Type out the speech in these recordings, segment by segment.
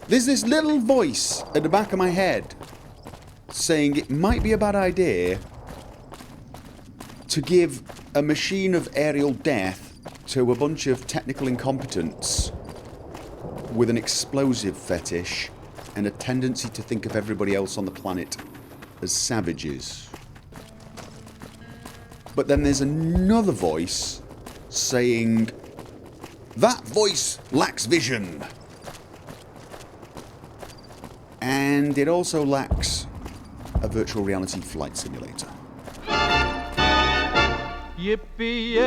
There's this little voice at the back of my head saying it might be a bad idea to give a machine of aerial death to a bunch of technical incompetents with an explosive fetish and a tendency to think of everybody else on the planet as savages. But then there's another voice saying, that voice lacks vision. And it also lacks a virtual reality flight simulator. Yippee-yay,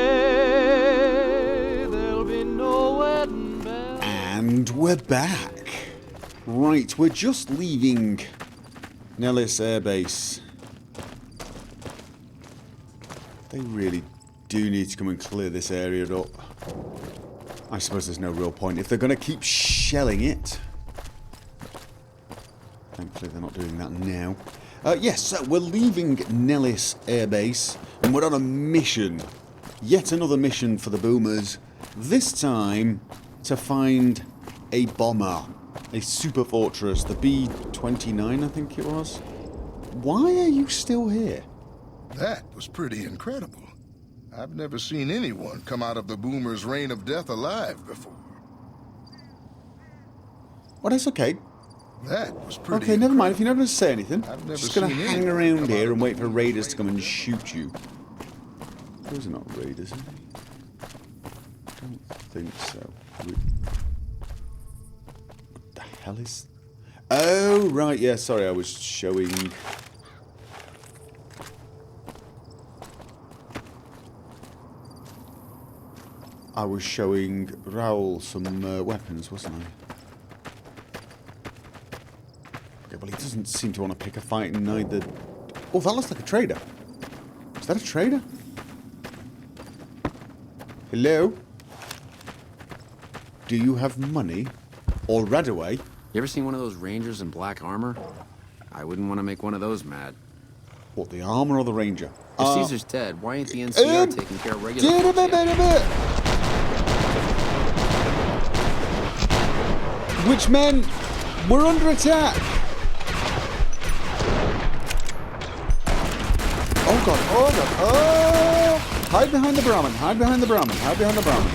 there'll be no wedding bells. And we're back. Right, we're just leaving Nellis Air Base. They really do need to come and clear this area up. I suppose there's no real point if they're going to keep shelling it. Thankfully they're not doing that now. Yes, so we're leaving Nellis Air Base and we're on a mission. Yet another mission for the boomers. This time to find a bomber. A super fortress, the B-29 I think it was. Why are you still here? That was pretty incredible. I've never seen anyone come out of the boomer's reign of death alive before. Well, that's okay. That was pretty Okay, never mind. If you're not going to say anything, I've I'm never just going to seen hang anyone around come here out and of wait for the raiders to come and reign. shoot you. Those are not raiders, are they? I don't think so. What the hell is... Oh, right, yeah, sorry, I was showing... Raoul some weapons, wasn't I? Okay, well, he doesn't seem to want to pick a fight, and neither... Oh, that looks like a trader. Is that a trader? Hello? Do you have money? Or Radaway? You ever seen one of those rangers in black armor? I wouldn't want to make one of those mad. What, the armor or the ranger? If Caesar's dead, why ain't the NCR taking care of regular shit? Which men? We're under attack! Oh god, oh god, oh! Hide behind the Brahmin, hide behind the Brahmin, hide behind the Brahmin.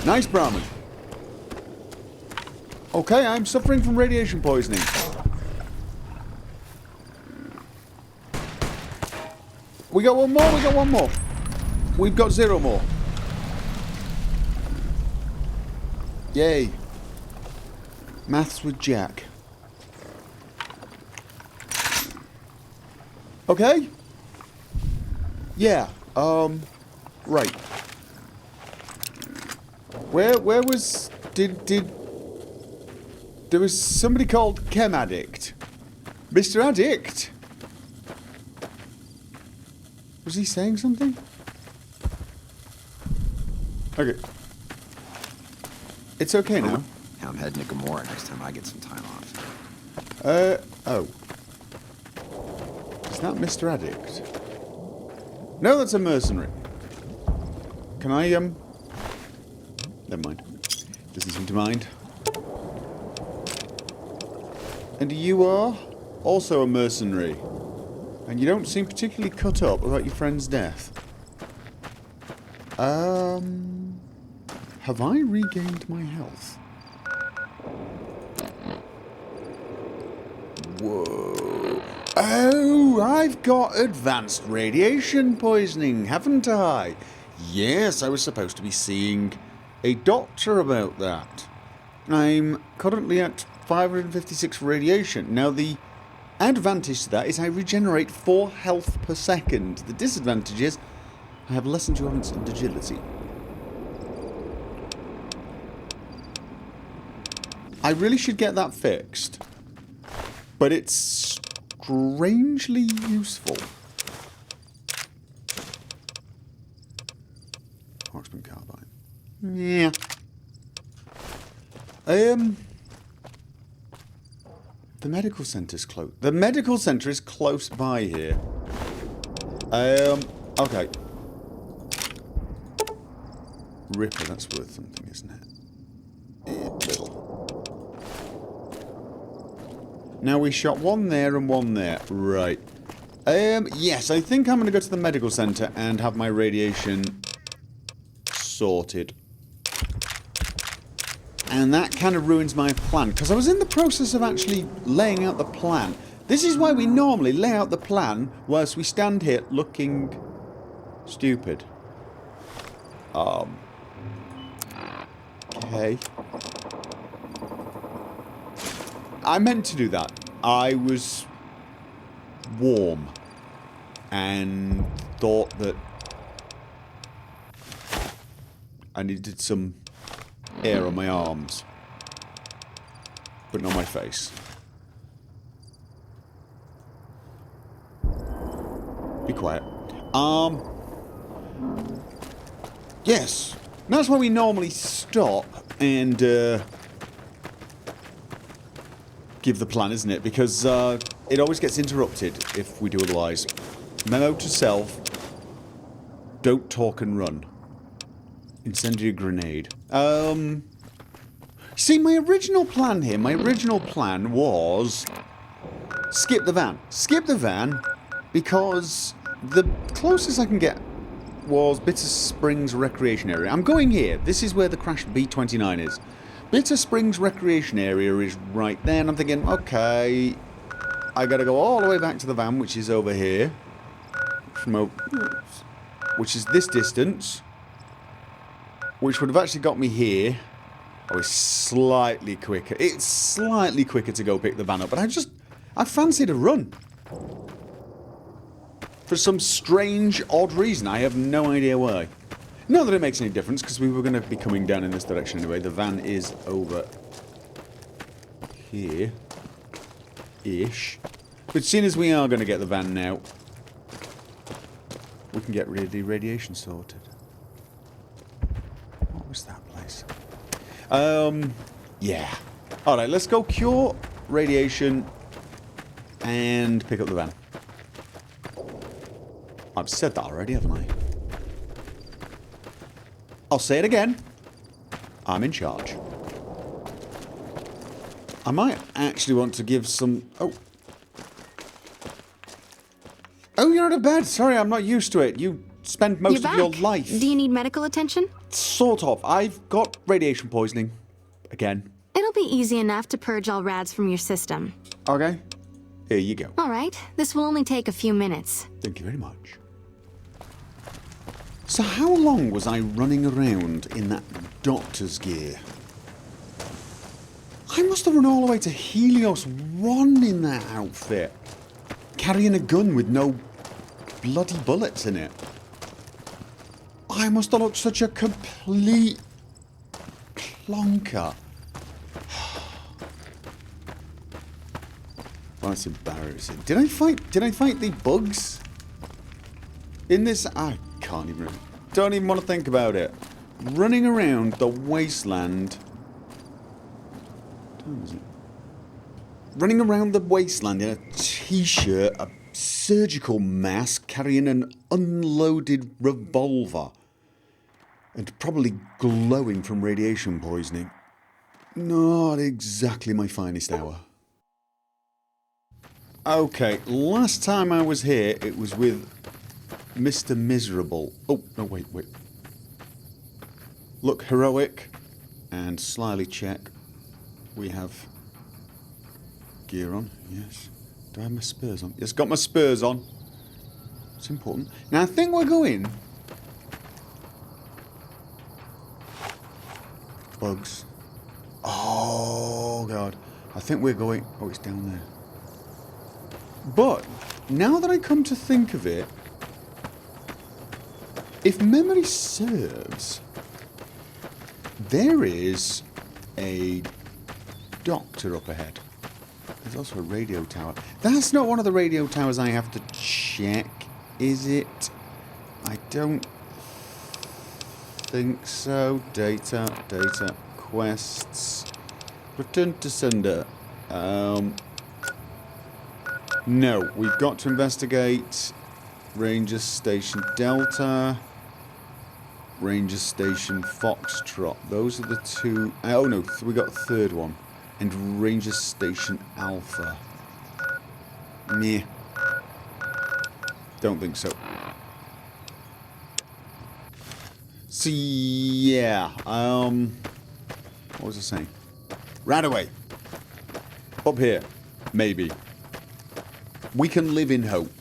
Nice Brahmin. Okay, I'm suffering from radiation poisoning. We got one more, we got one more. We've got 0 more. Yay. Maths with Jack. Okay. Yeah, right. Where was... There was somebody called Chem Addict. Mr. Addict. Was he saying something? Okay. It's okay now. I'm heading to Gomorrah next time I get some time off. Oh. Is that Mr. Addict? No, that's a mercenary. Can I, Never mind. Doesn't seem to mind. And you are also a mercenary. And you don't seem particularly cut up about your friend's death. Have I regained my health? Whoa. Oh, I've got advanced radiation poisoning, haven't I? Yes, I was supposed to be seeing a doctor about that. I'm currently at 556 radiation. Now, the advantage to that is I regenerate 4 health per second. The disadvantage is I have less endurance and agility. I really should get that fixed. But it's strangely useful. Marksman carbine. Yeah. The medical centre's close. The medical centre is close by here. Okay. Ripper, that's worth something, isn't it? Yeah, little. Now we shot one there and one there. Right. Yes, I think I'm going to go to the medical centre and have my radiation sorted. And that kind of ruins my plan, because I was in the process of actually laying out the plan. This is why we normally lay out the plan whilst we stand here looking stupid. Okay. I meant to do that. I was warm and thought that I needed some air on my arms, but not my face. Be quiet. Yes. That's why we normally stop and give the plan, isn't it? Because it always gets interrupted if we do otherwise. Memo to self. Don't talk and run. Incendiary grenade. See, my original plan here, was skip the van. Skip the van because the closest I can get was Bitter Springs Recreation Area. I'm going here. This is where the crashed B-29 is. Bitter Springs Recreation Area is right there, and I'm thinking, okay, I gotta go all the way back to the van, which is over here. Which is this distance. Which would have actually got me here. Oh, it's slightly quicker. It's slightly quicker to go pick the van up, but I fancied a run. For some strange, odd reason. I have no idea why. Not that it makes any difference, because we were going to be coming down in this direction anyway. The van is over here. Ish. But seeing as we are going to get the van now, we can get the radiation sorted. What was that place? Yeah. Alright, let's go cure radiation and pick up the van. I've said that already, haven't I? I'll say it again. I'm in charge. I might actually want to give some... Oh. Oh, you're out of bed. Sorry, I'm not used to it. You spend most of your life. Do you need medical attention? Sort of. I've got radiation poisoning. Again. It'll be easy enough to purge all rads from your system. Okay. Here you go. All right. This will only take a few minutes. Thank you very much. So how long was I running around in that doctor's gear? I must have run all the way to Helios 1 in that outfit. Carrying a gun with no bloody bullets in it. I must have looked such a complete plonker. Well, that's embarrassing. Did I fight the bugs? In this... I can't even... Don't even want to think about it. Running around the wasteland... Running around the wasteland in a t-shirt, a surgical mask, carrying an unloaded revolver. And probably glowing from radiation poisoning. Not exactly my finest hour. Okay, last time I was here, it was with Mr. Miserable. Oh, no, wait. Look heroic and slyly check. We have gear on, yes. Do I have my spurs on? Yes, got my spurs on. It's important. Now, I think we're going... Bugs. Oh, God. I think we're going... Oh, it's down there. But, now that I come to think of it, if memory serves, there is a doctor up ahead. There's also a radio tower. That's not one of the radio towers I have to check, is it? I don't think so. Data, quests. Return to sender. No, we've got to investigate Ranger Station Delta, Ranger Station Foxtrot. Those are the two... Oh no, we got a third one. And Ranger Station Alpha. Meh. Don't think so. So, yeah. What was I saying? Radaway. Up here. Maybe. We can live in hope.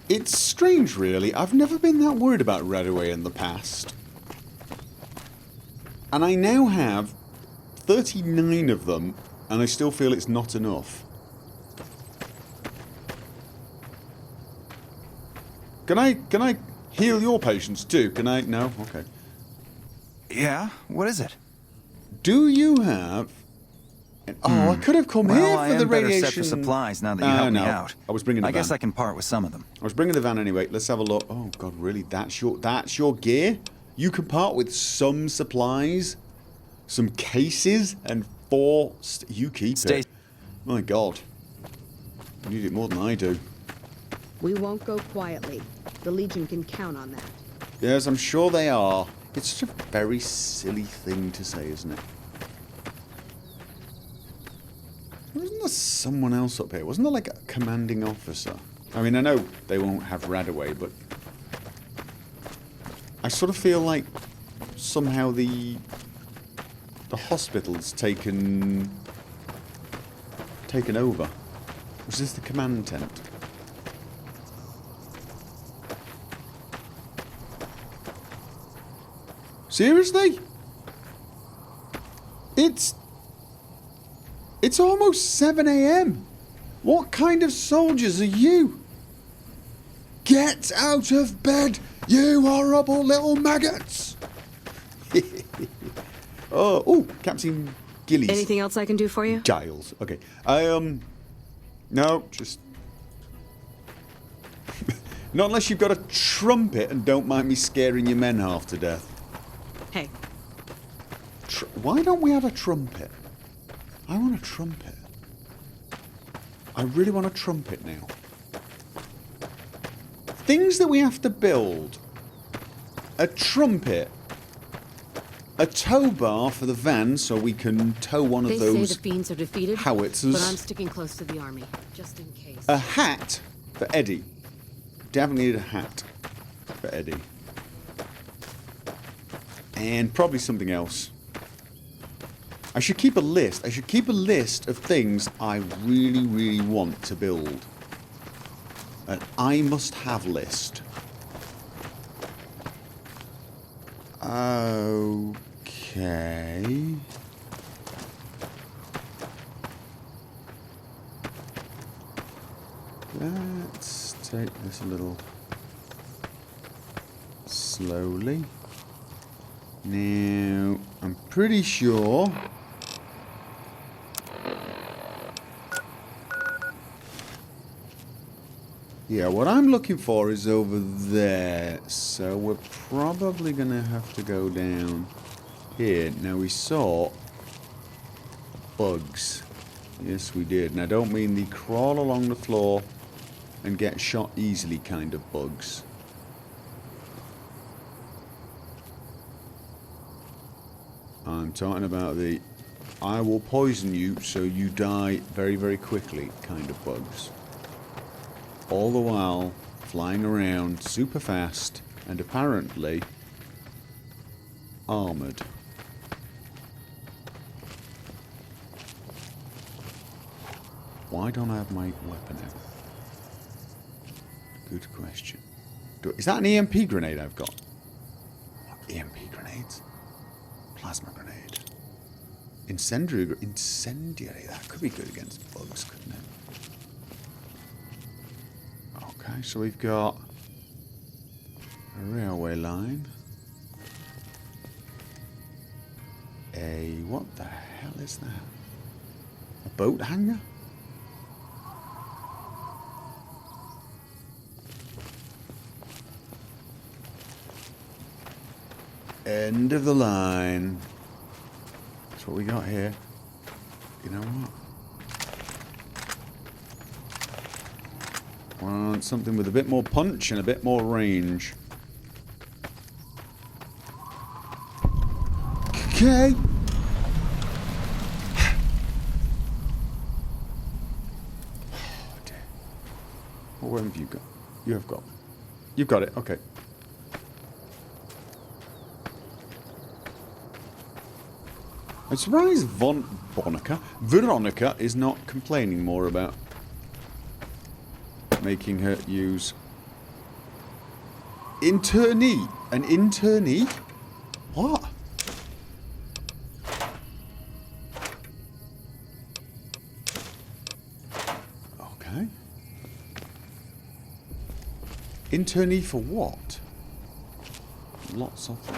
It's strange, really. I've never been that worried about Radaway in the past. And I now have 39 of them, and I still feel it's not enough. Can I heal your patients too? Can I? No? Okay. Yeah? What is it? Do you have... Oh, I could have come here Well, for the I am better radiation... set for supplies now that you helped me out. I was bringing the I guess van. I can part with some of them. I was bringing the van anyway. Let's have a look. Oh, God, really? That's your gear? You can part with some supplies, some cases, and 4... You keep it. My God. You need it more than I do. We won't go quietly. The Legion can count on that. Yes, I'm sure they are. It's such a very silly thing to say, isn't it? Wasn't there someone else up here? Wasn't there like a commanding officer? I mean, I know they won't have Radaway, but... I sort of feel like somehow the hospital's taken over. Was this the command tent? Seriously? It's almost 7 AM. What kind of soldiers are you? Get out of bed, you horrible little maggots! Oh, Captain Gillies. Anything else I can do for you? Giles. Okay. No, just... Not unless you've got a trumpet and don't mind me scaring your men half to death. Hey. Why don't we have a trumpet? I want a trumpet. I really want a trumpet now. Things that we have to build. A trumpet. A tow bar for the van so we can tow one of those They say the fiends are defeated, howitzers. but I'm sticking close to the army, just in case. A hat for Eddie. Definitely need a hat for Eddie. And probably something else. I should keep a list. I should keep a list of things I really, really want to build. An I must have list. Okay. Let's take this a little slowly. Now, I'm pretty sure... Yeah, what I'm looking for is over there. So we're probably going to have to go down here. Now, we saw bugs. Yes, we did. And I don't mean the crawl along the floor and get shot easily kind of bugs. I'm talking about the I will poison you so you die very, very quickly kind of bugs. All the while flying around super fast and apparently armoured. Why don't I have my weapon out? Good question. Is that an EMP grenade I've got? What EMP grenades? Plasma grenade. Incendiary. That could be good against bugs, couldn't it? Okay, so we've got a railway line. What the hell is that? A boat hangar? End of the line. That's what we got here. You know what? Want something with a bit more punch and a bit more range. Okay. What have you got? You have got. You've got it. Okay. I'm surprised Veronica is not complaining more about making her use internee. An internee? What? Okay. Internee for what? Lots of them.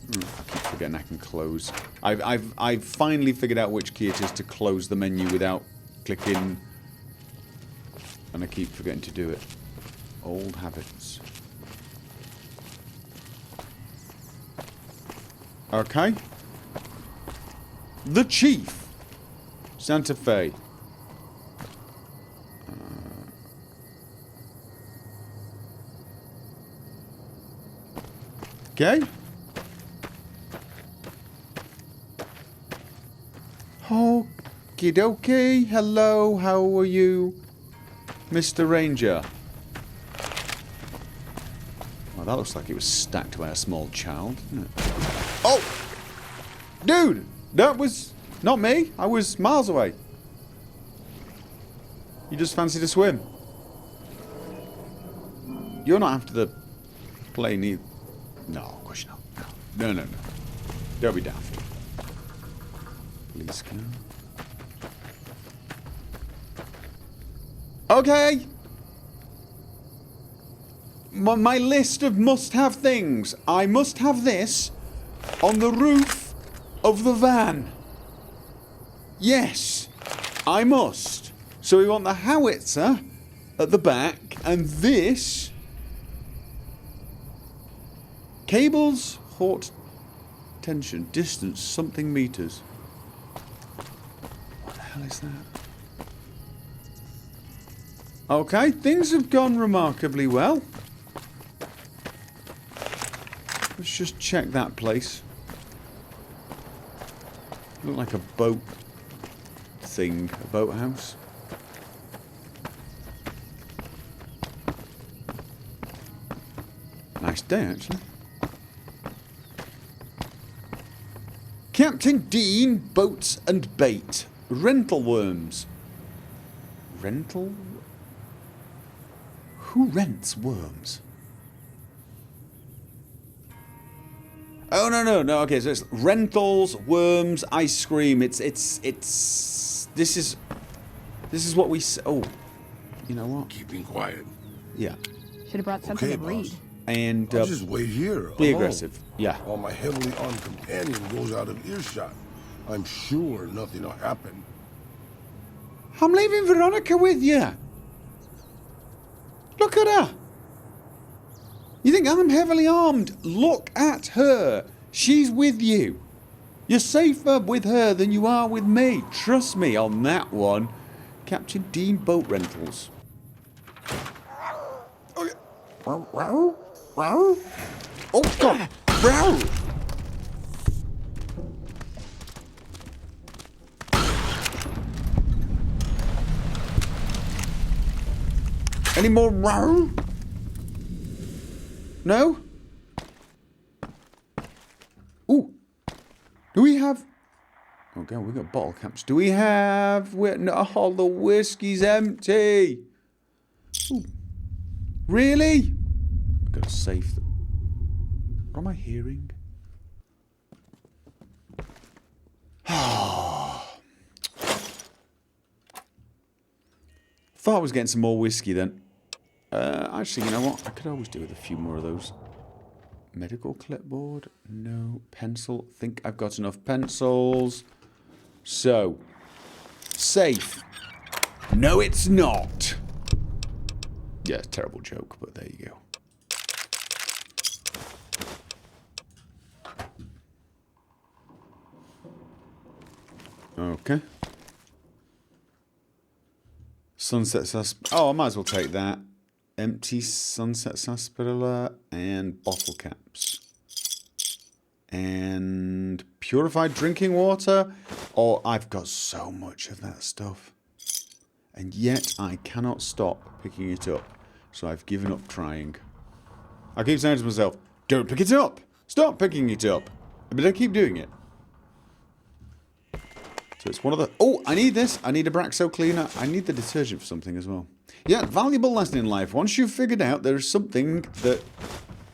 I keep forgetting I can close. I've finally figured out which key it is to close the menu without clicking, and I keep forgetting to do it. Old habits. Okay. The Chief. Santa Fe. Okay. Okie dokie. Hello, how are you, Mr. Ranger? Well, that looks like it was stacked by a small child, didn't it? Oh! Dude! That was not me. I was miles away. You just fancied a swim. You're not after the plane either. No, of course you're not. No, no, no. Don't be daft. Police car. Okay. My list of must-have things. I must have this on the roof of the van. Yes, I must. So we want the howitzer at the back, and this... Cables, hot tension, distance, something meters. What the hell is that? Okay, things have gone remarkably well. Let's just check that place. Look like a boat thing, a boathouse. Nice day, actually. Captain Dean, boats and bait. Rental worms. Rental? Who rents worms? Oh, no. Okay, so it's rentals, worms, ice cream. This is what we... Oh, you know what? Keeping quiet. Yeah. Should have brought something to read. And I'll just wait here. be alone, aggressive. Yeah. While my heavily armed companion goes out of earshot. I'm sure nothing will happen. I'm leaving Veronica with you. Look at her. You think I'm heavily armed? Look at her. She's with you. You're safer with her than you are with me. Trust me on that one. Captain Dean Boat Rentals. Okay. Oh, God. Row. Any more row? No? Ooh. Do we have... Oh, God, we got bottle caps. Do we have... No, oh, the whiskey's empty. Ooh. Really? I've got to save them. What am I hearing? Thought I was getting some more whiskey then. Actually, you know what? I could always do with a few more of those. Medical clipboard? No. Pencil? Think I've got enough pencils. So. Safe. No, it's not. Yeah, terrible joke, but there you go. Okay. Sunset sarsaparilla. Oh, I might as well take that. Empty sunset sarsaparilla and bottle caps. And purified drinking water. Oh, I've got so much of that stuff. And yet I cannot stop picking it up. So I've given up trying. I keep saying to myself, don't pick it up. Stop picking it up. But I keep doing it. So it's one of the... Oh, I need this. I need a Braxo cleaner. I need the detergent for something as well. Yeah, valuable lesson in life. Once you've figured out there's something that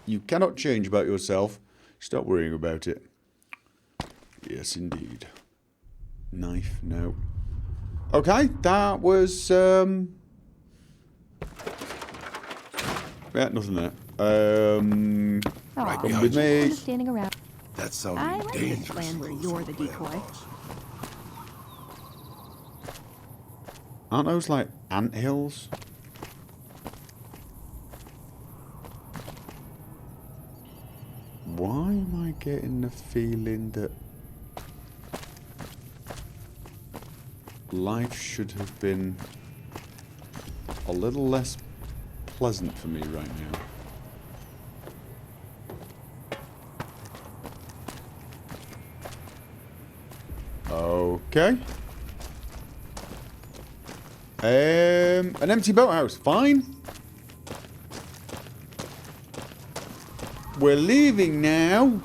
you cannot change about yourself, stop worrying about it. Yes, indeed. Knife, no. Okay, that was... Yeah, nothing there. Come with me. Just standing around. That I sounded like this dangerous. plan where you're the decoy. Aren't those like ant hills? Why am I getting the feeling that life should have been a little less pleasant for me right now? Okay. An empty boathouse. Fine. We're leaving now.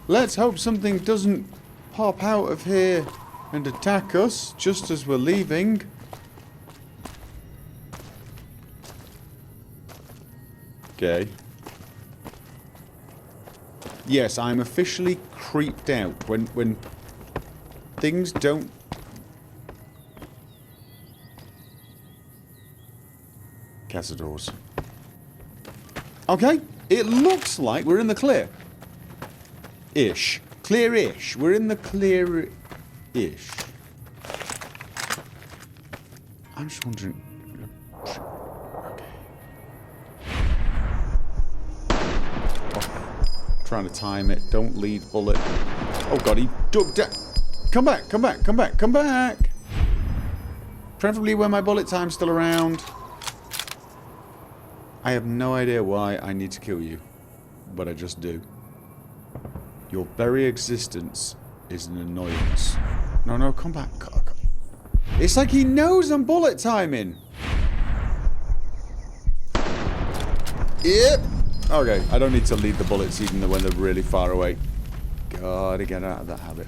Let's hope something doesn't pop out of here and attack us just as we're leaving. Okay. Yes, I'm officially creeped out when things don't... Cazadors. Okay, it looks like we're in the clear. Ish. Clear-ish. We're in the clear-ish. I'm just wondering... Okay. Oh, trying to time it. Don't lead bullet. Oh god, he dug down. Come back, come back, come back, come back! Preferably when my bullet time's still around. I have no idea why I need to kill you, but I just do. Your very existence is an annoyance. No, no, come back. It's like he knows I'm bullet timing. Yep. Okay, I don't need to lead the bullets even when they're really far away. Gotta get out of that habit.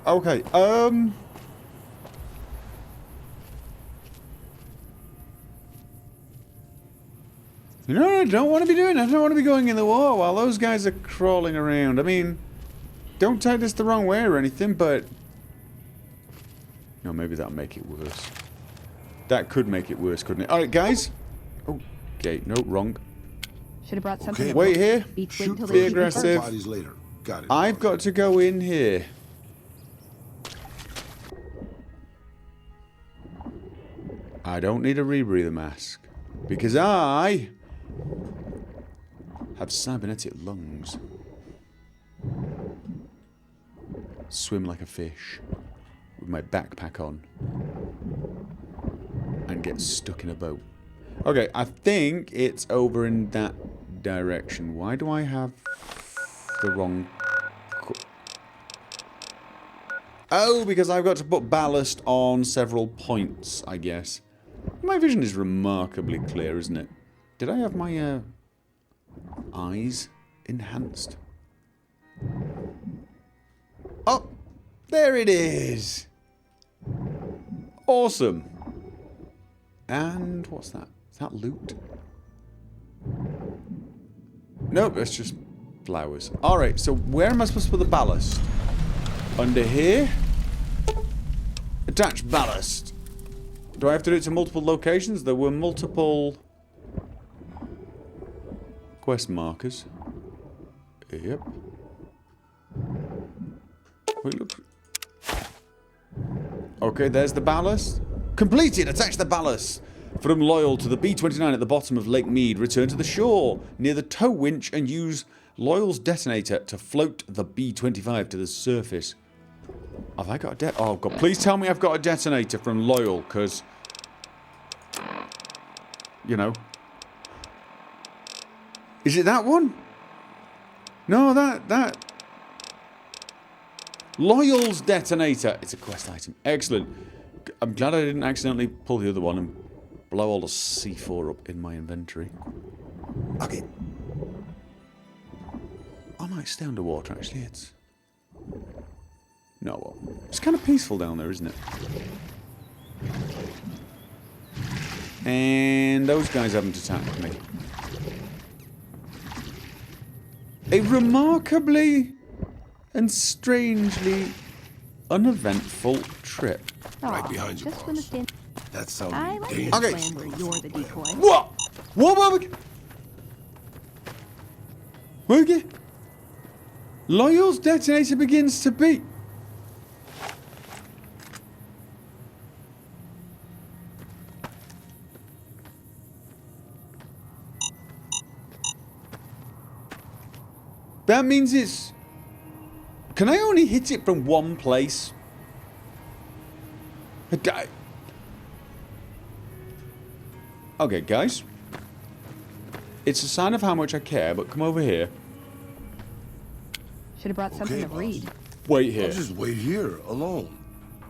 Okay, you know what I don't want to be doing? I don't want to be going in the war while those guys are crawling around. I mean, don't take this the wrong way or anything, but... No, maybe that'll make it worse. That could make it worse, couldn't it? Alright, guys. Okay, no, wrong. Should have brought something. Okay, Wait here. Beach wait until Be they keep them aggressive. first. Bodies later. Got it. I've got to go in here. I don't need a rebreather mask. Because I... have cybernetic lungs. Swim like a fish. With my backpack on. And get stuck in a boat. Okay, I think it's over in that direction. Why do I have the wrong... Oh, because I've got to put ballast on several points, I guess. My vision is remarkably clear, isn't it? Did I have my eyes enhanced? Oh, there it is. Awesome. And what's that? Is that loot? Nope, that's just flowers. Alright, so where am I supposed to put the ballast? Under here? Attach ballast. Do I have to do it to multiple locations? There were multiple quest markers. Yep. Wait, look. Okay, there's the ballast. Completed! Attach the ballast! From Loyal to the B-29 at the bottom of Lake Mead, return to the shore near the tow winch and use Loyal's detonator to float the B-25 to the surface. Have I got a oh god, please tell me I've got a detonator from Loyal, because... You know. Is it that one? No, that... Loyal's detonator. It's a quest item. Excellent. I'm glad I didn't accidentally pull the other one and blow all the C4 up in my inventory. Okay. I might stay underwater, actually. It's... No, well, it's kind of peaceful down there, isn't it? And those guys haven't attacked me. A remarkably and strangely uneventful trip. Right behind you, just boss. gonna stand. That's so I like dangerous. this Okay. plan where you're the decoy. What? What? Okay. Loyal's detonator begins to beat. That means it's... Can I only hit it from one place? Okay, guys. It's a sign of how much I care, but come over here. Should have brought something Okay, to boss. read. Wait here. I'll just wait here, alone,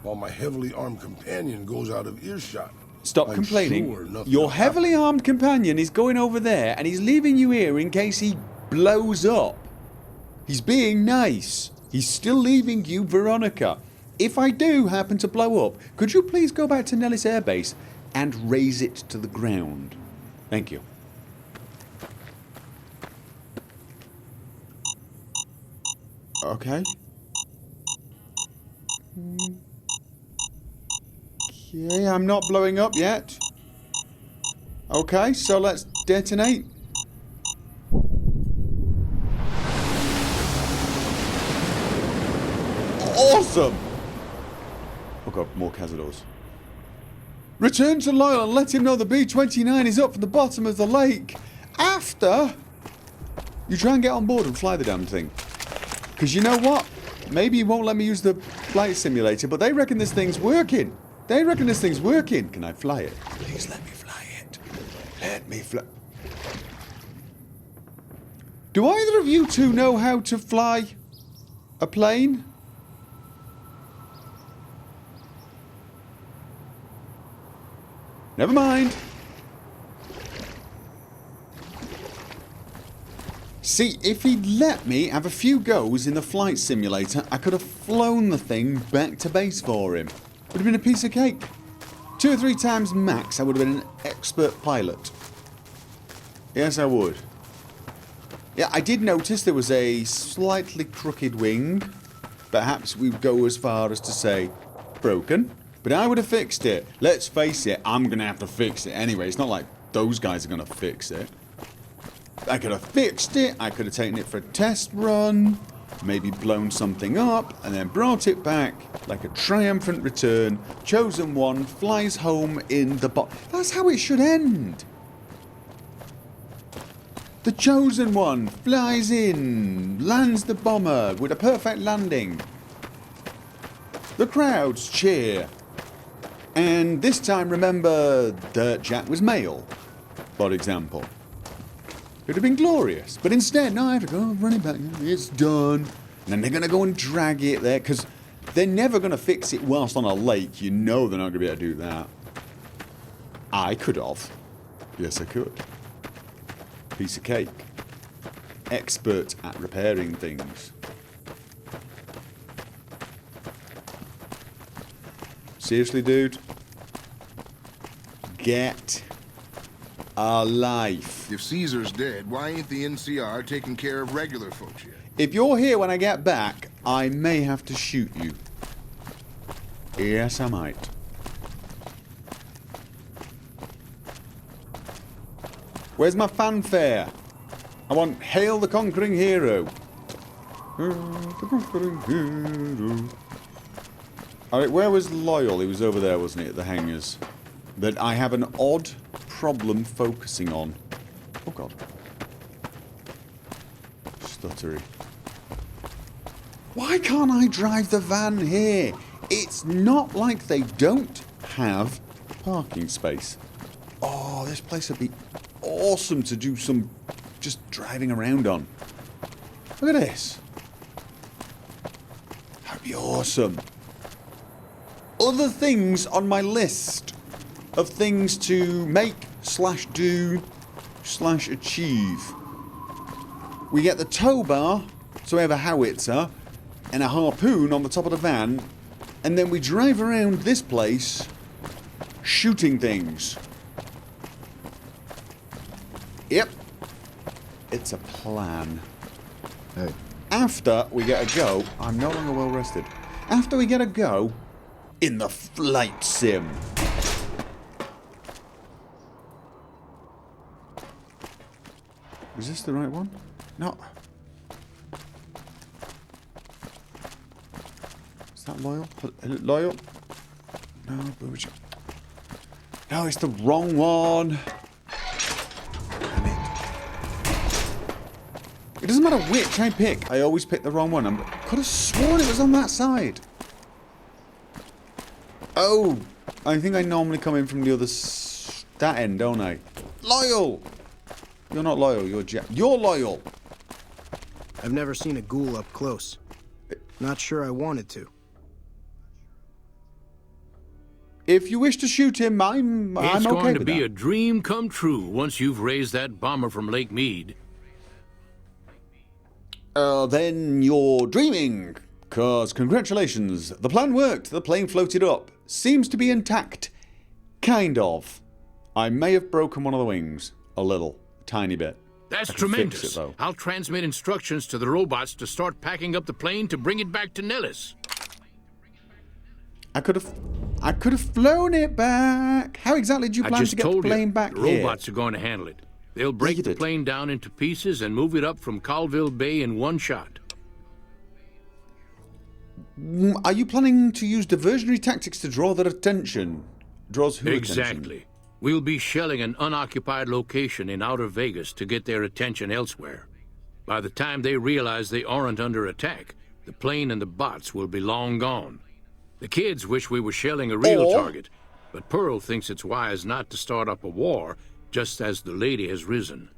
while my heavily armed companion goes out of earshot. Stop I'm complaining. sure nothing Your will happen. heavily armed companion is going over there and he's leaving you here in case he blows up. He's being nice. He's still leaving you, Veronica. If I do happen to blow up, could you please go back to Nellis Air Base and raise it to the ground? Thank you. Okay. Okay, I'm not blowing up yet. Okay, so let's detonate. Awesome! Oh god, more Cazadors. Return to Loyal and let him know the B-29 is up from the bottom of the lake. After you try and get on board and fly the damn thing. Because you know what? Maybe you won't let me use the flight simulator, but they reckon this thing's working. They reckon this thing's working. Can I fly it? Please let me fly it. Let me fly. Do either of you two know how to fly a plane? Never mind. See, if he'd let me have a few goes in the flight simulator, I could have flown the thing back to base for him. Would have been a piece of cake. 2 or 3 times max, I would have been an expert pilot. Yes, I would. Yeah, I did notice there was a slightly crooked wing. Perhaps we'd go as far as to say broken. But I would have fixed it. Let's face it, I'm going to have to fix it anyway. It's not like those guys are going to fix it. I could have fixed it. I could have taken it for a test run. Maybe blown something up and then brought it back like a triumphant return. Chosen one flies home in the box. That's how it should end. The chosen one flies in, lands the bomber with a perfect landing. The crowds cheer. And this time, remember, Dirt Jack was male, for example. It would have been glorious. But instead, no, I have to go run it back. It's done. And then they're going to go and drag it there, because they're never going to fix it whilst on a lake. You know they're not going to be able to do that. I could have. Yes, I could. Piece of cake. Expert at repairing things. Seriously, dude? Get a life. If Caesar's dead, why ain't the NCR taking care of regular folks yet? If you're here when I get back, I may have to shoot you. Yes, I might. Where's my fanfare? I want Hail the Conquering Hero. Hail the Conquering Hero. Alright, where was Loyal? He was over there, wasn't he, at the hangars? That I have an odd problem focusing on. Oh god. Stuttery. Why can't I drive the van here? It's not like they don't have parking space. Oh, this place would be awesome to do some just driving around on. Look at this. That'd be awesome. Other things on my list of things to make / do / achieve. We get the tow bar, so we have a howitzer and a harpoon on the top of the van, and then we drive around this place shooting things. Yep. It's a plan. Hey. After we get a go, I'm no longer well rested. After we get a go in the flight sim. Is this the right one? No. Is that loyal? Loyal? No, bougie. No, it's the wrong one. Damn it. It doesn't matter which I pick. I always pick the wrong one. I could have sworn it was on that side. Oh, I think I normally come in from the other that end, don't I? Loyal. You're not loyal. You're loyal. I've never seen a ghoul up close. Not sure I wanted to. If you wish to shoot him, I'm okay with that. It's going to be a dream come true once you've raised that bomber from Lake Mead. Then you're dreaming. 'Cause congratulations, the plan worked. The plane floated up. Seems to be intact. Kind of. I may have broken one of the wings. A little. A tiny bit. That's I can fix tremendous. it, though. I'll transmit instructions to the robots to start packing up the plane to bring it back to Nellis. I could have flown it back. How exactly do you plan to get the plane back the here? robots are going to handle it. They'll break the plane down into pieces and move it up from Colville Bay in one shot. Are you planning to use diversionary tactics to draw their attention? Draws who attention? Exactly. We'll be shelling an unoccupied location in outer Vegas to get their attention elsewhere. By the time they realize they aren't under attack, the plane and the bots will be long gone. The kids wish we were shelling a real target, but Pearl thinks it's wise not to start up a war just as the lady has risen.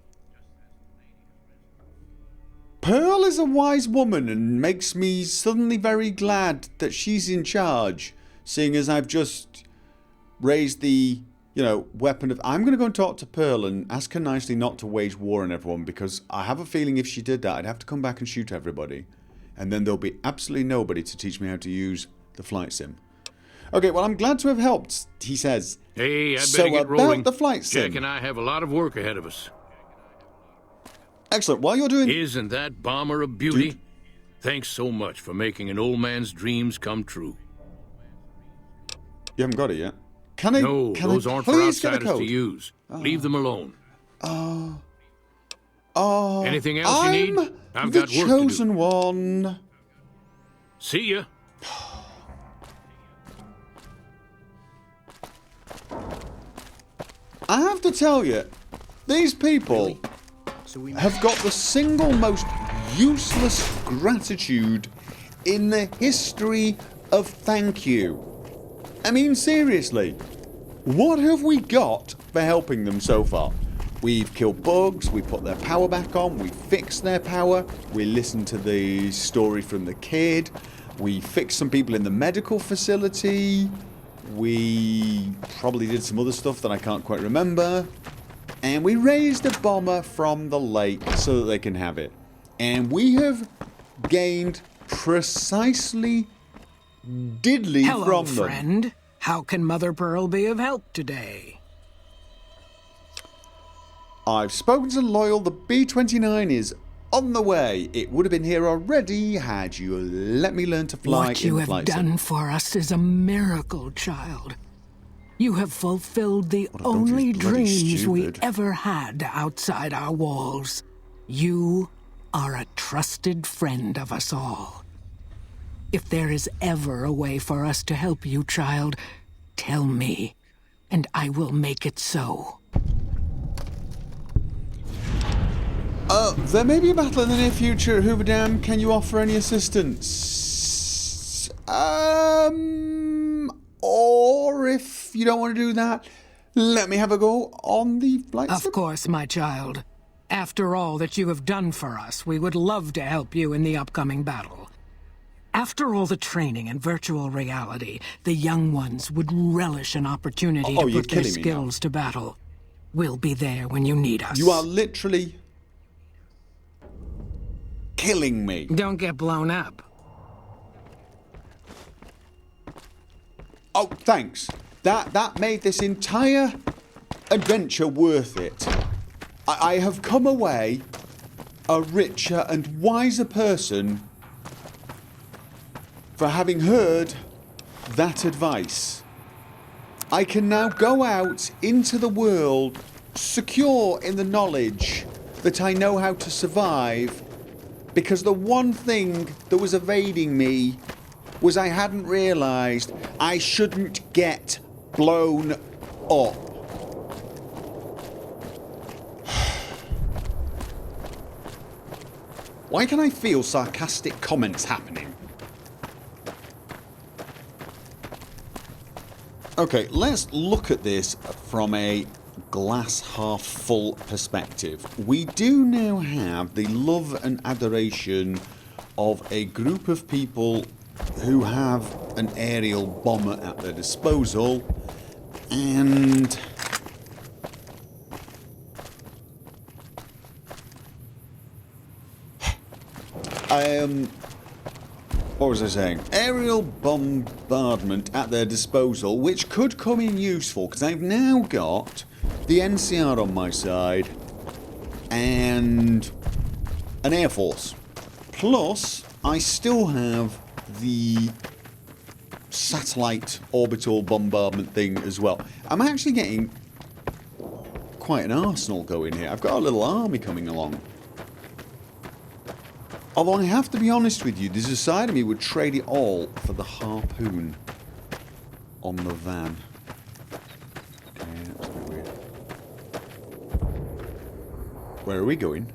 Pearl is a wise woman and makes me suddenly very glad that she's in charge, seeing as I've just raised the, weapon of... I'm going to go and talk to Pearl and ask her nicely not to wage war on everyone, because I have a feeling if she did that, I'd have to come back and shoot everybody. And then there'll be absolutely nobody to teach me how to use the flight sim. Okay, well, I'm glad to have helped, he says. Hey, I'd better get rolling. About the flight sim. Jack and I have a lot of work ahead of us. Excellent. While you're doing... Isn't that bomber a beauty? Thanks so much for making an old man's dreams come true. You haven't got it yet? No, those aren't for outsiders to use. Leave them alone. Anything else you need? I've got work to do. The chosen one. See ya. I have to tell you, these people have got the single most useless gratitude in the history of thank you. I mean, seriously, what have we got for helping them so far? We've killed bugs, we put their power back on, we fixed their power, we listened to the story from the kid, we fixed some people in the medical facility, we probably did some other stuff that I can't quite remember, and we raised a bomber from the lake so that they can have it. And we have gained precisely diddly Hello, from them. friend. How can Mother Pearl be of help today? I've spoken to Loyal. The B-29 is on the way. It would have been here already had you let me learn to fly. What you have done for us is a miracle, child. You have fulfilled the only dreams we ever had outside our walls. You are a trusted friend of us all. If there is ever a way for us to help you, child, tell me, and I will make it so. There may be a battle in the near future. Hooverdam, can you offer any assistance? Or if you don't want to do that, let me have a go on the flight sim. Of course, my child. After all that you have done for us, we would love to help you in the upcoming battle. After all the training in virtual reality, the young ones would relish an opportunity to put their skills to battle. We'll be there when you need us. You are literally killing me. Don't get blown up. Oh, thanks. That made this entire adventure worth it. I have come away a richer and wiser person for having heard that advice. I can now go out into the world secure in the knowledge that I know how to survive, because the one thing that was evading me was I hadn't realised I shouldn't get blown up. Why can I feel sarcastic comments happening? Okay, let's look at this from a glass half full perspective. We do now have the love and adoration of a group of people who have an aerial bomber at their disposal, and what was I saying? Aerial bombardment at their disposal, which could come in useful, because I've now got the NCR on my side and an Air Force. Plus, I still have the satellite orbital bombardment thing as well. I'm actually getting quite an arsenal going here. I've got a little army coming along. Although I have to be honest with you, there's a side of me would trade it all for the harpoon on the van. Okay, that's a bit weird. Where are we going?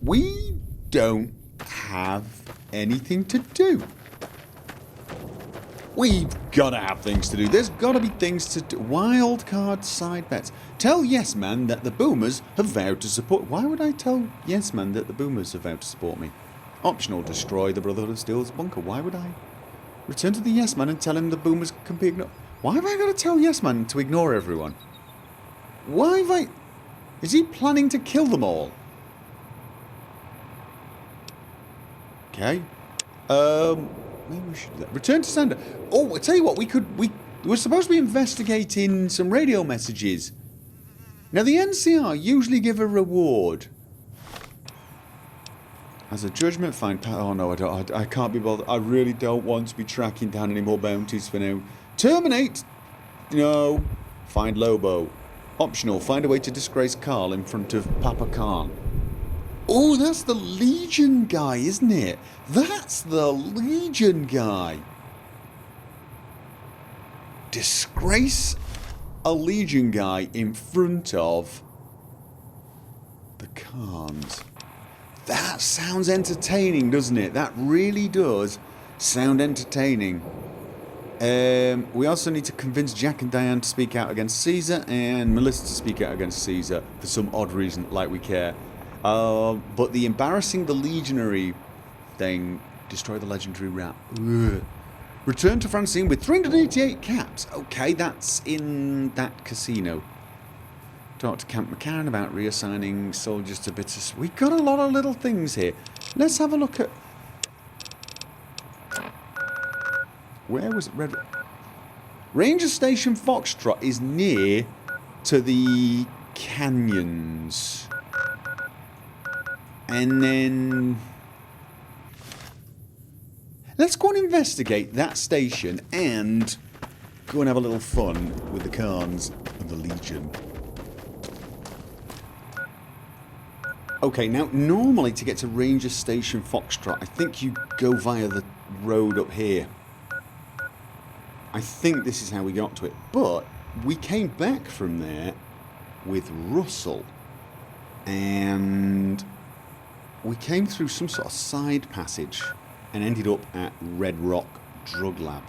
We don't have anything to do. We've got to have things to do. There's got to be things to do. Wildcard side bets. Tell Yes Man that the Boomers have vowed to support... Why would I tell Yes Man that the Boomers have vowed to support me? Optional, destroy the Brotherhood of Steel's bunker. Why would I? Return to the Yes Man and tell him the Boomers can be ignored. Why have I got to tell Yes Man to ignore everyone? Why have I... Is he planning to kill them all? Okay. Maybe we should... Return to sender. Oh, I tell you what, we were supposed to be investigating some radio messages. Now, the NCR usually give a reward. As a judgment, find... Oh, no, I can't be bothered. I really don't want to be tracking down any more bounties for now. Terminate! No. Find Lobo. Optional, find a way to disgrace Carl in front of Papa Khan. Oh, that's the Legion guy, isn't it? That's the Legion guy. Disgrace a Legion guy in front of the Khans. That sounds entertaining, doesn't it? That really does sound entertaining. We also need to convince Jack and Diane to speak out against Caesar and Melissa to speak out against Caesar for some odd reason, like we care. But the embarrassing the legionary thing, destroy the legendary rat. Ugh. Return to Francine with 388 caps. Okay, that's in that casino. Talk to Camp McCarran about reassigning soldiers to Bitters. We've got a lot of little things here. Let's have a look at... Where was it? Ranger Station Foxtrot is near to the canyons. And then... Let's go and investigate that station and go and have a little fun with the Khans and the Legion. Okay, now normally to get to Ranger Station Foxtrot, I think you go via the road up here. I think this is how we got to it. But we came back from there with Russell. And we came through some sort of side passage and ended up at Red Rock drug lab.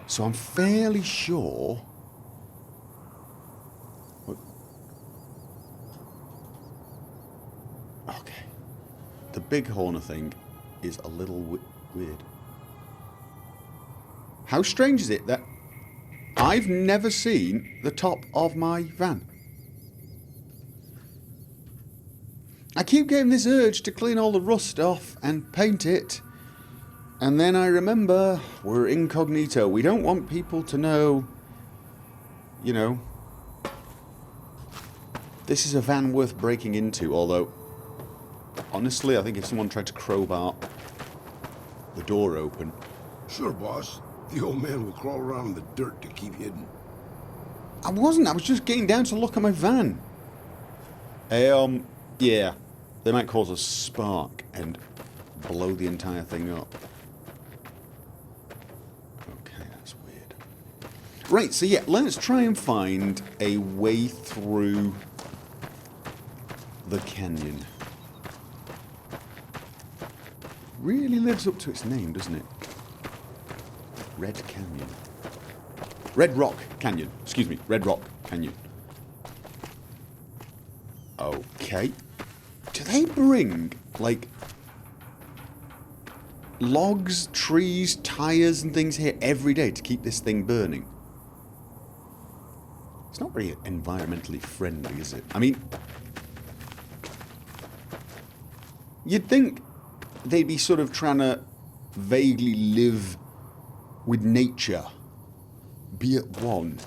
So I'm fairly sure... Okay. The big horner thing is a little weird. How strange is it that I've never seen the top of my van? I keep getting this urge to clean all the rust off and paint it. And then I remember we're incognito. We don't want people to know, you know, this is a van worth breaking into. Although, honestly, I think if someone tried to crowbar the door open... Sure, boss. The old man will crawl around in the dirt to keep hidden. I wasn't. I was just getting down to look at my van. Yeah. They might cause a spark and blow the entire thing up. Okay, that's weird. Right, so yeah, let's try and find a way through the canyon. Really lives up to its name, doesn't it? Red Canyon. Red Rock Canyon. Excuse me, Red Rock Canyon. Okay. Do they bring, like, logs, trees, tires and things here every day to keep this thing burning? It's not very environmentally friendly, is it? I mean, you'd think they'd be sort of trying to vaguely live with nature, be at one.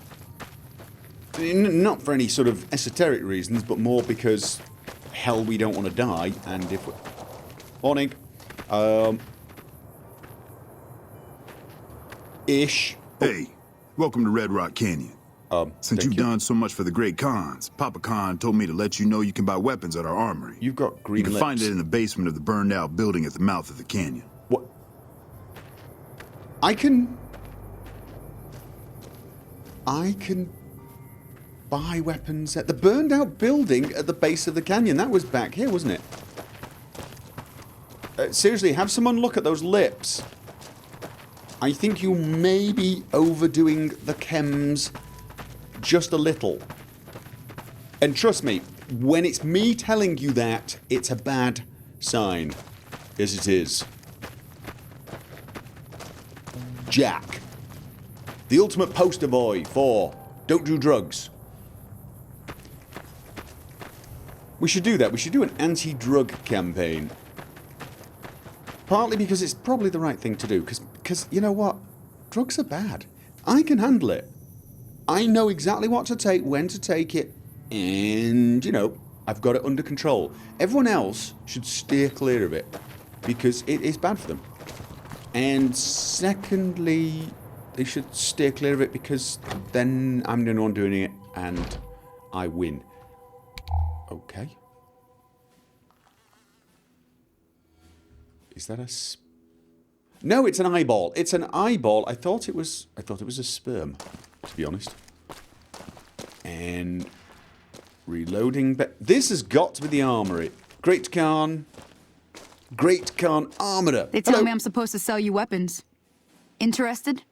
Not for any sort of esoteric reasons, but more because, hell, we don't want to die, and if we're... Morning. Ish. Hey, welcome to Red Rock Canyon. Since you've done so much for the Great Khans, Papa Khan told me to let you know you can buy weapons at our armory. You've got green You can lips. find it in the basement of the burned-out building at the mouth of the canyon. What? I can buy weapons at the burned-out building at the base of the canyon. That was back here, wasn't it? Seriously, have someone look at those lips. I think you may be overdoing the chems just a little. And trust me, when it's me telling you that, it's a bad sign. Yes, it is. Jack. The ultimate poster boy for don't do drugs. We should do that. We should do an anti-drug campaign. Partly because it's probably the right thing to do. Because, you know what? Drugs are bad. I can handle it. I know exactly what to take, when to take it, and, you know, I've got it under control. Everyone else should steer clear of it, because it is bad for them. And secondly, they should steer clear of it because then I'm the only one doing it, and I win. Okay. Is that a... No, it's an eyeball. It's an eyeball. I thought it was a sperm, to be honest. And reloading. But this has got to be the armory. Great Khan Armorer. They tell me I'm supposed to sell you weapons. Interested?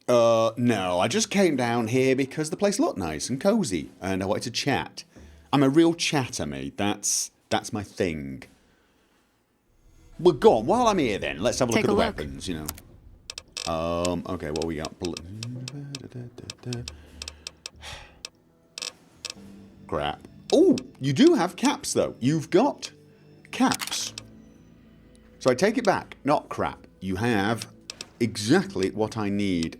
No. I just came down here because the place looked nice and cozy, and I wanted to chat. I'm a real chatter, mate. That's my thing. Well, go on. While I'm here, then, let's have a look at the weapons, you know. Okay, what we got? Crap. Oh, you do have caps, though. You've got caps. So I take it back. Not crap. You have exactly what I need.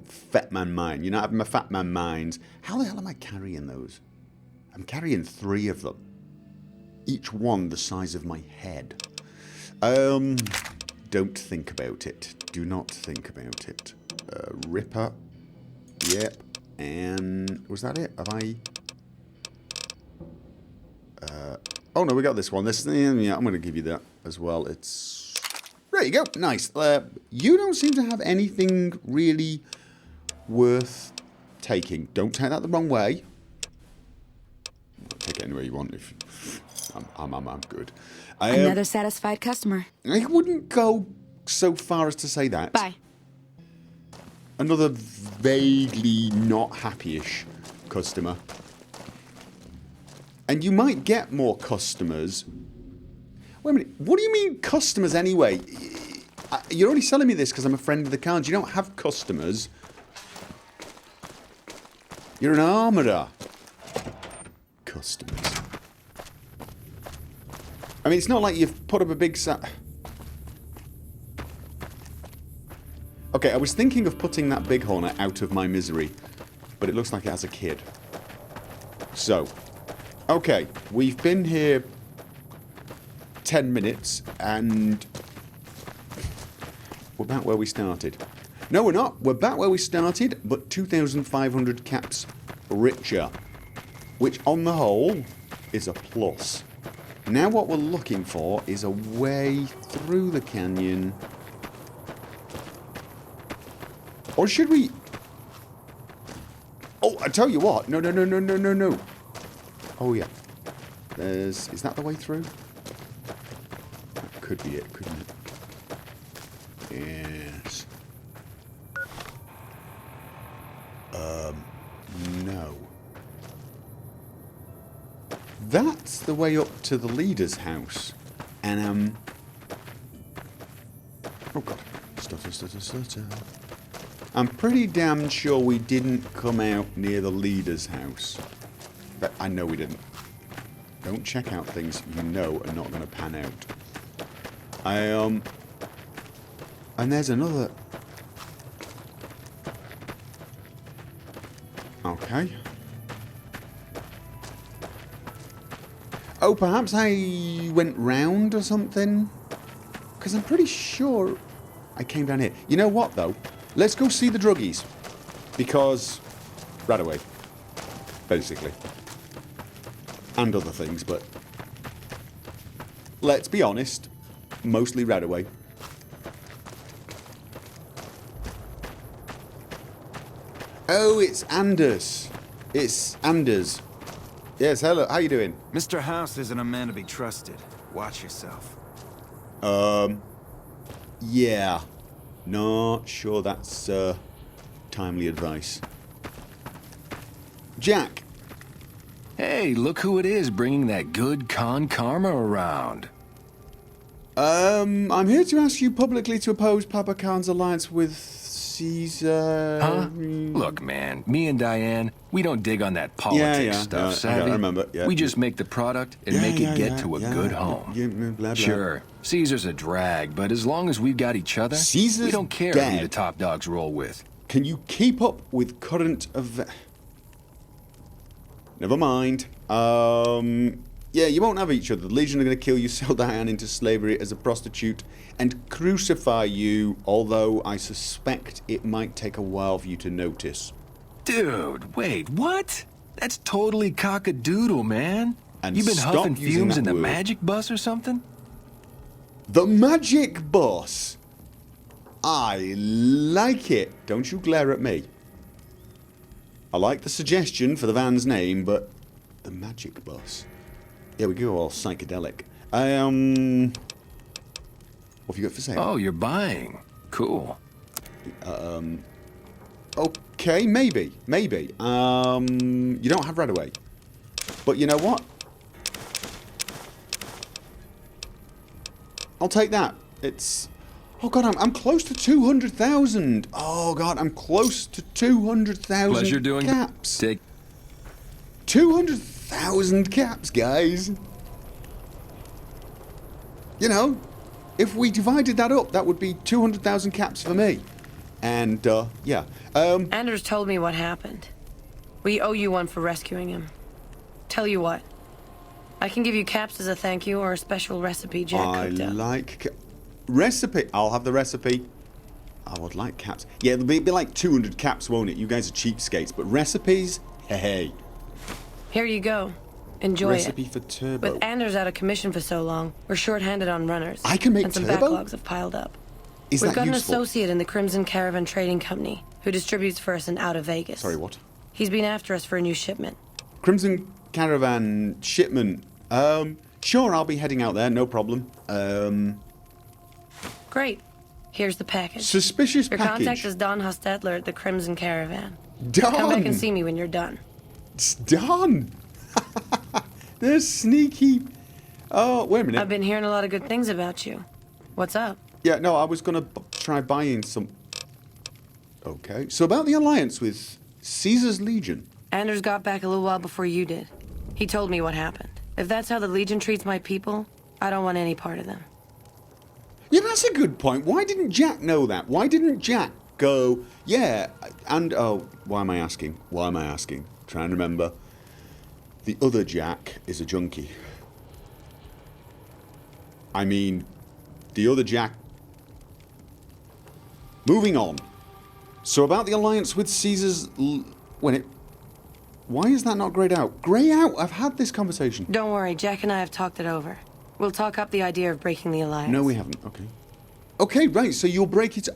Fat man mine. You know, I have my fat man mines. How the hell am I carrying those? I'm carrying 3 of them. Each one the size of my head. Don't think about it. Do not think about it. Ripper. Yep. And was that it? Have I... oh no, we got this one. This, yeah, I'm going to give you that as well. It's... There you go. Nice. You don't seem to have anything really worth taking. Don't take that the wrong way. Take it any way you want. If I'm good. Another satisfied customer. I wouldn't go so far as to say that. Bye. Another vaguely not happy-ish customer. And you might get more customers. Wait a minute, what do you mean customers anyway? You're only selling me this because I'm a friend of the cards. You don't have customers. You're an armourer. Customers. I mean, it's not like you've put up a big Okay, I was thinking of putting that bighorner out of my misery, but it looks like it has a kid. So, okay, we've been here 10 minutes, and we're back where we started. No, we're not. We're back where we started, but 2,500 caps richer, which on the whole is a plus. Now what we're looking for is a way through the canyon. Or should we... Oh, I tell you what. No. Oh, yeah. Is that the way through? That could be it, couldn't it? Yes. No. That's the way up to the leader's house. And, oh, God. Stutter. I'm pretty damn sure we didn't come out near the leader's house. But I know we didn't. Don't check out things you know are not going to pan out. And there's another... Okay. Oh, perhaps I went round or something? Because I'm pretty sure I came down here. You know what, though? Let's go see the druggies. Because... right away. Basically. And other things, but... let's be honest. Mostly right away. Oh, it's Anders. It's Anders. Yes, hello. How you doing? Mr. House isn't a man to be trusted. Watch yourself. Yeah. Not sure that's, timely advice. Jack. Hey, look who it is bringing that good con karma around. I'm here to ask you publicly to oppose Papa Khan's alliance with Caesar... Huh? Look, man, me and Diane, we don't dig on that politics stuff, savvy? I remember. Yeah, we just make the product and make it get to a good home. Blah, blah. Sure, Caesar's a drag, but as long as we've got each other, Caesar's we don't care dead. who the top dogs roll with. Can you keep up with current events? Never mind. Yeah, you won't have each other. The Legion are going to kill you, sell Diane into slavery as a prostitute, and crucify you, although I suspect it might take a while for you to notice. Dude, wait, what? That's totally cock-a-doodle, man. And you been huffing fumes in the word. magic bus or something? The magic bus! I like it. Don't you glare at me. I like the suggestion for the van's name, but the magic bus. Yeah, we go all psychedelic. What have you got for sale? Oh, you're buying. Cool. Okay, maybe. You don't have right away. But you know what? I'll take that. It's... oh, God, I'm close to 200,000. Oh, God, I'm close to 200,000 Pleasure doing caps. Take 200,000 caps, guys. You know, if we divided that up, that would be 200,000 caps for me. And, yeah. Anders told me what happened. We owe you one for rescuing him. Tell you what. I can give you caps as a thank you or a special recipe Jack cooked up. I like... recipe. I'll have the recipe. I would like caps. Yeah, it'll be like 200 caps, won't it? You guys are cheapskates. But recipes? Hey. Here you go. Enjoy Recipe it. for turbo. With Anders out of commission for so long, we're short-handed on runners. I can make and some turbo? backlogs have piled up. Is We've that got useful? an associate in the Crimson Caravan Trading Company who distributes for us and out of Vegas. Sorry, what? He's been after us for a new shipment. Crimson Caravan shipment. Sure, I'll be heading out there, no problem. Great. Here's the package. Suspicious Your package. contact is Don Hostetler at the Crimson Caravan. Don! Come back and see me when you're done. It's Don! They're sneaky. Oh, wait a minute. I've been hearing a lot of good things about you. What's up? Yeah, no, I was going to try buying some... Okay, so about the alliance with Caesar's Legion. Anders got back a little while before you did. He told me what happened. If that's how the Legion treats my people, I don't want any part of them. Yeah, that's a good point. Why didn't Jack know that? Why didn't Jack go, yeah, and, oh, why am I asking? Why am I asking? Trying to remember. The other Jack is a junkie. I mean, the other Jack... Moving on. So about the alliance with Caesar's... Why is that not grayed out? Grey out? I've had this conversation. Don't worry, Jack and I have talked it over. We'll talk up the idea of breaking the alliance. No, we haven't. Okay. Okay, right, so you'll break it...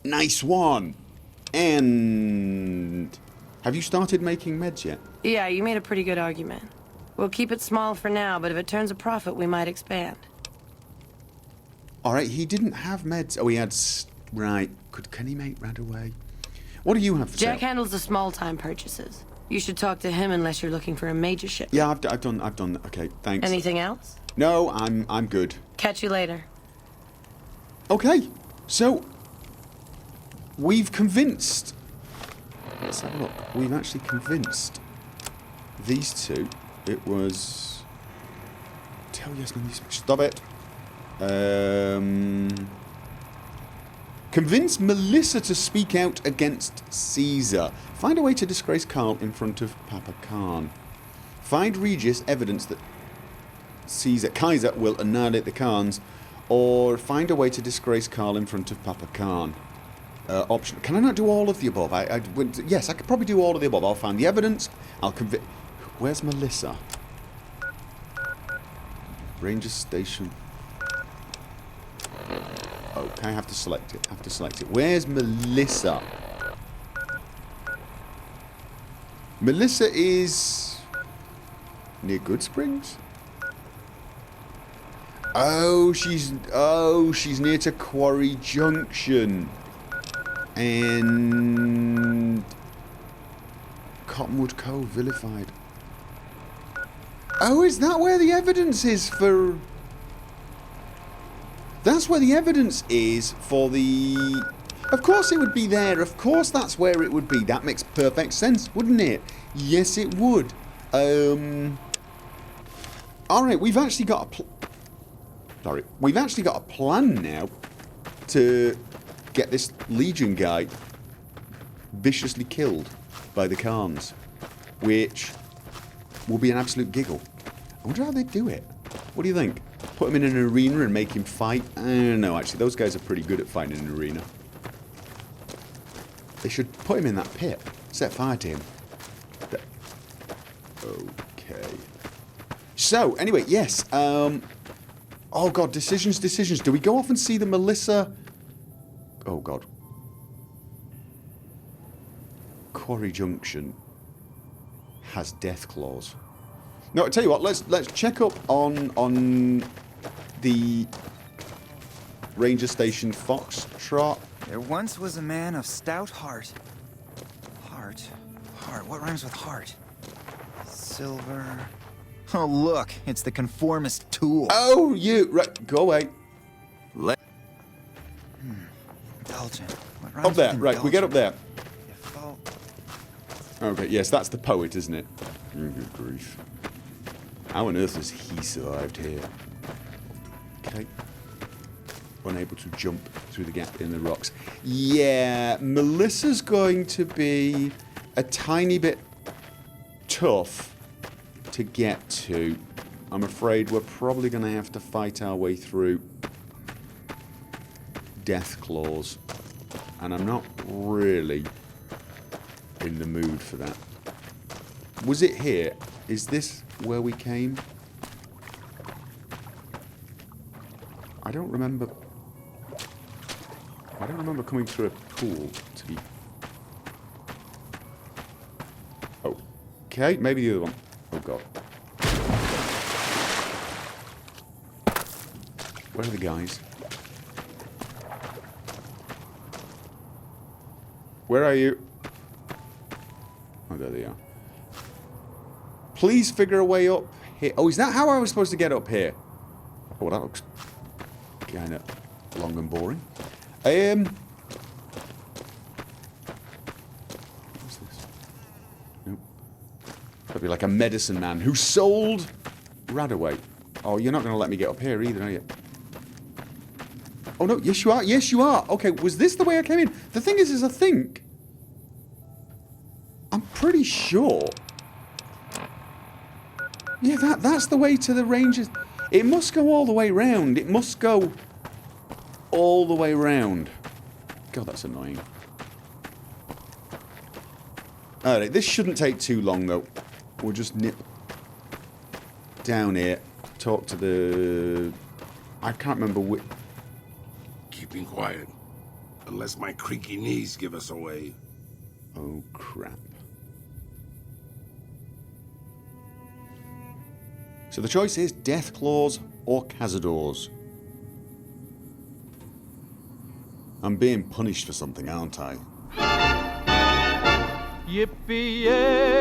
Nice one. And... Have you started making meds yet? Yeah, you made a pretty good argument. We'll keep it small for now, but if it turns a profit, we might expand. Alright, he didn't have meds. Oh, he had... Right. Can he make rad away? What do you have for Jack sale? handles the small-time purchases. You should talk to him unless you're looking for a major ship. Yeah, I've done that. Okay, thanks. Anything else? No, I'm good. Catch you later. Okay, so... We've convinced... Let's have a look. We've actually convinced these two. It was... Tell yes, no, stop it. Convince Melissa to speak out against Caesar. Find a way to disgrace Carl in front of Papa Khan. Find Regis evidence that Kaiser will annihilate the Khans, or find a way to disgrace Carl in front of Papa Khan. Option. Can I not do all of the above? Yes, I could probably do all of the above. I'll find the evidence. I'll convince... Where's Melissa? Ranger Station. Okay, I have to select it. Where's Melissa? Melissa is... near Goodsprings? Oh, she's near to Quarry Junction. And... Cottonwood Cove, vilified. Oh, is that where the evidence is for... That's where the evidence is for the... Of course it would be there. Of course that's where it would be. That makes perfect sense, wouldn't it? Yes, it would. Alright, we've actually got a... We've actually got a plan now to get this Legion guy viciously killed by the Khans, which will be an absolute giggle. I wonder how they do it. What do you think? Put him in an arena and make him fight? I don't know, actually. Those guys are pretty good at fighting in an arena. They should put him in that pit. Set fire to him. Okay. So, anyway, yes. Oh, God. Decisions. Do we go off and see the Melissa... Oh, God. Quarry Junction has death claws. No, I'll tell you what. Let's check up on the ranger station Foxtrot. There once was a man of stout heart. Heart. What rhymes with heart? Silver. Oh, look. It's the conformist tool. Oh, you. Right. Go away. Indulgent. What rhymes Up there. with Right. We get up there. Default. Okay. Yes, that's the poet, isn't it? Good grief. How on earth has he survived here? Okay. Unable to jump through the gap in the rocks. Yeah, Melissa's going to be a tiny bit tough to get to. I'm afraid we're probably going to have to fight our way through death claws. And I'm not really in the mood for that. Was it here? Is this where we came? I don't remember coming through a pool to be... Okay, maybe the other one. Oh, God. Where are the guys? Where are you? Oh, there they are. Please figure a way up here. Oh, is that how I was supposed to get up here? Oh, that looks kind of long and boring. What's this? Nope. That'd be like a medicine man who sold Radaway. Oh, you're not going to let me get up here either, are you? Oh, no. Yes, you are. Yes, you are. Okay, was this the way I came in? The thing is I think... I'm pretty sure... Yeah, that's the way to the ranges. It must go all the way round. It must go all the way round. God, that's annoying. Alright, this shouldn't take too long, though. We'll just nip down here. Talk to the... I can't remember which... Keeping quiet. Unless my creaky knees give us away. Oh, crap. So the choice is Deathclaws or Cazadors. I'm being punished for something, aren't I? Yippee-yay!